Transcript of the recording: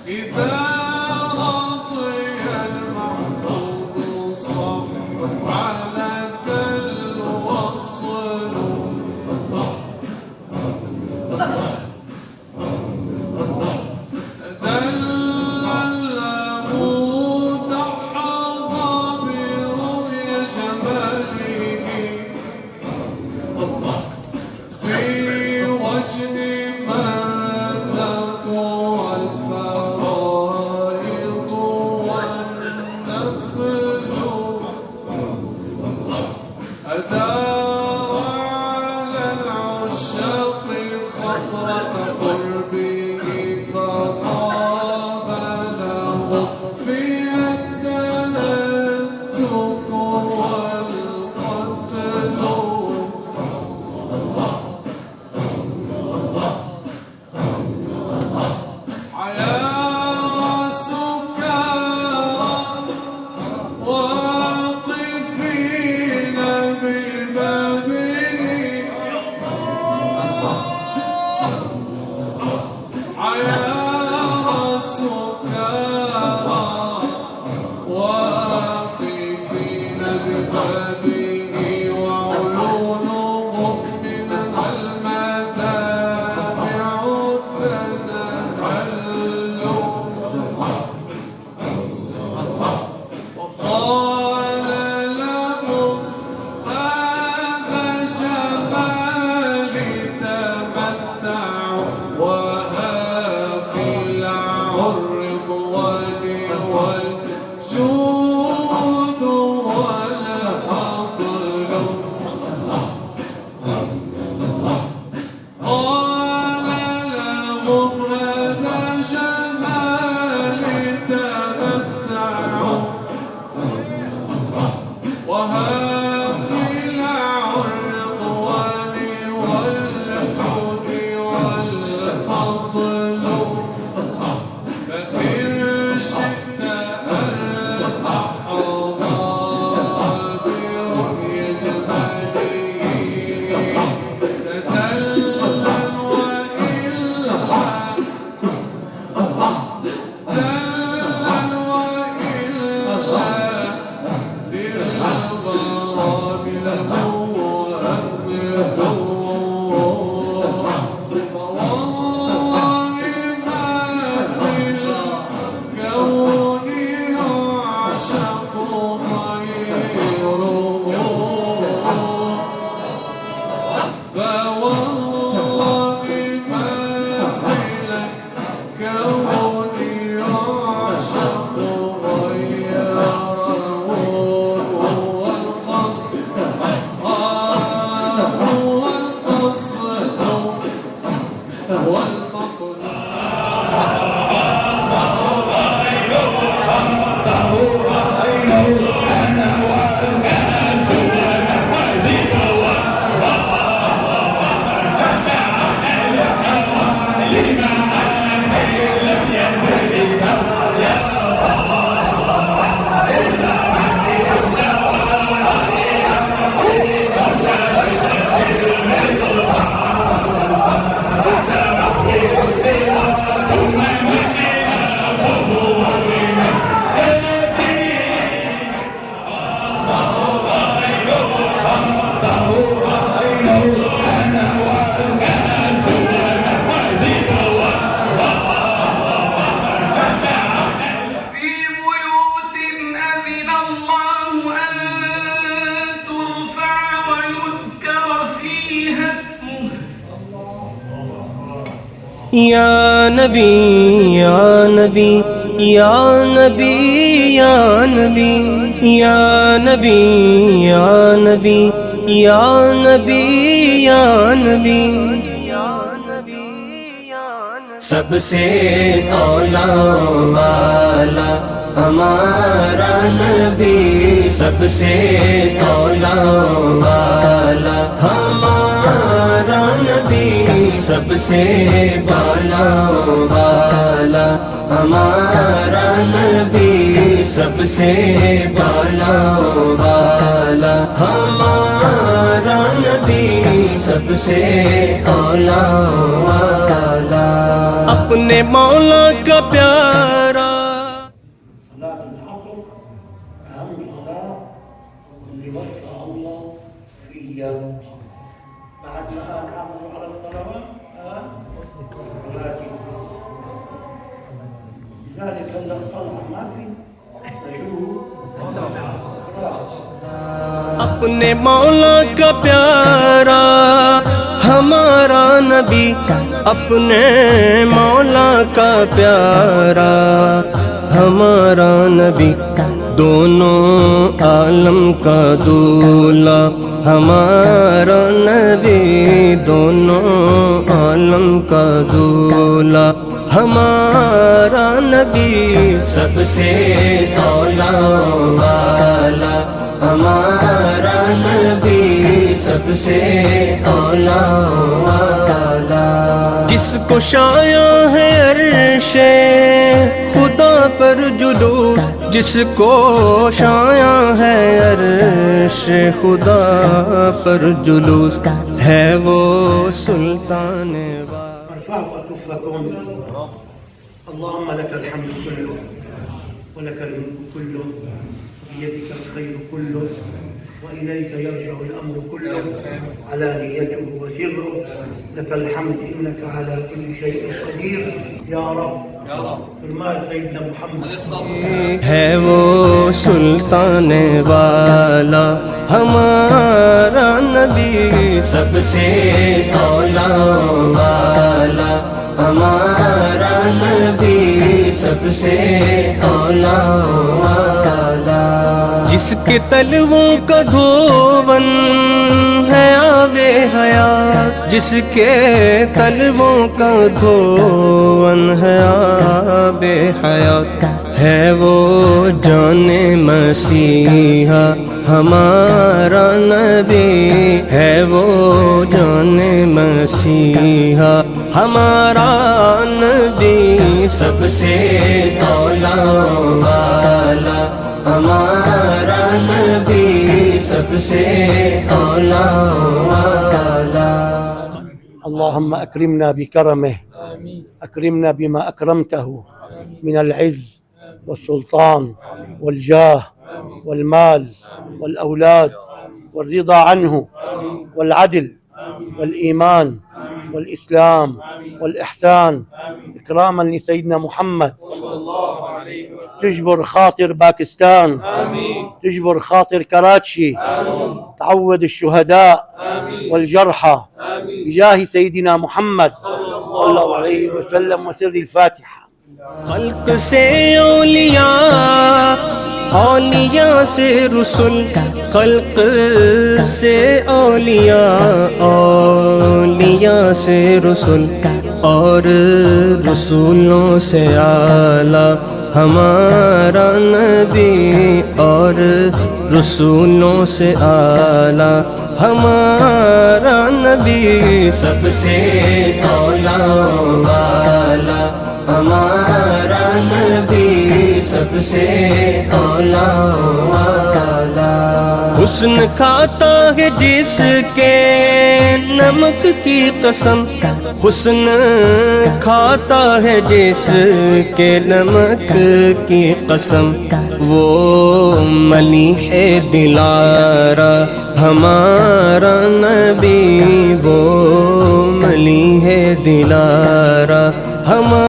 إذا رضي المحبوب صح على الوصل ذله تحظى برؤيا جماله في وجه من تقوى الفرائض والنفل أدار على العشاق خطرة قربه فطاب له فيها التهتك والقتل حيا سكارى واقفين ببابه حيا سكارى واقفين ببابه وعيونهم من المدامع تنهل وقال لهم هذا جمالي تمتعوا وآخلعوا الرضوان والجود والفضل قال لهم هذا جمالي تمتعوا وهاخلعوا الرضوان والجود والفضل فإن شئت أن تحظى برؤيا جماله تدلل وإلا دلل وإلا للغرام له وأمره فوالله ما في الكون يعشق غيره فوالله ما في الكون يعشق غيره هو القصد هو القصد والمطلوب يا نبي يا نبي يا نبي يا نبي يا نبي يا نبي يا نبي يا نبي सबसे औला वाला हमारा नबी सबसे औला वाला हमारा नबी सबसे औला वाला हमारा नबी सबसे औला वाला हमारा नबी सबसे औला वाला اپنے مولا کا پیارا. صلاة العصر أهم صلاة اللي وصى الله فيها بعد ما حافظوا على الصلوات صلاة لذلك اللي طلع ما في اپنے مولا کا پیارا ہمارا نبی، اپنے مولا کا پیارا ہمارا نبی، دونوں عالم کا دولہ ہمارا نبی، دونوں عالم کا دولہ ہمارا نبی، سب سے اولا والا ہمارا نبی، سب سے اولا والا. جس کو شایع ہے عرش خدا پر جلوس، جس کو شایع ہے عرش خدا پر جلوس، ہے وہ سلطان ارفعوا أكفكم. اللهم لك الحمد كله ولك الملك كله بيدك الخير كله وإليك يرجع الأمر كله علانيته وسره. لك الحمد إنك على كل شيء قدير يا رب. فرمائے سیدنا محمد ہے وہ سلطان والا ہمارا نبی، سب سے اولا والا ہمارا نبی، سب سے اولا والا. جس کے تلووں کا دھون ہے آب حیات، جس کے تلووں کا دھون ہے آب حیات، ہے وہ جان مسیحا ہمارا نبی، ہے وہ جان مسیحا ہمارا نبی، سب سے اولا والا ہمارا نبی، سب سے اولا والا. اللهم أكرمنا بكرمه أكرمنا بما أكرمته من العز والسلطان والجاه والمال والأولاد والرضا عنه والعدل والإيمان والإسلام والإحسان إكراما لسيدنا محمد. تجبر خاطر باكستان، تجبر خاطر كراتشي، تعوض الشهداء والجرحى بجاه سيدنا محمد صلى الله عليه وسلم وسر الفاتحة. خلق سے اولیاء، اولیاء سے رسول، خلق سے اولیاء، اولیاء سے رسول، اور رسولوں سے اعلیٰ ہمارا نبی، اور رسولوں سے اعلیٰ ہمارا نبی، سب سے اولا والا ہمارا نبی، سب سے اولا والا. حسن کھاتا ہے جس کے نمک کی قسم، حسن کھاتا ہے جس کے نمک کی قسم، وہ ملیح دلارا ہمارا نبی، وہ ملیح دلارا ہمارا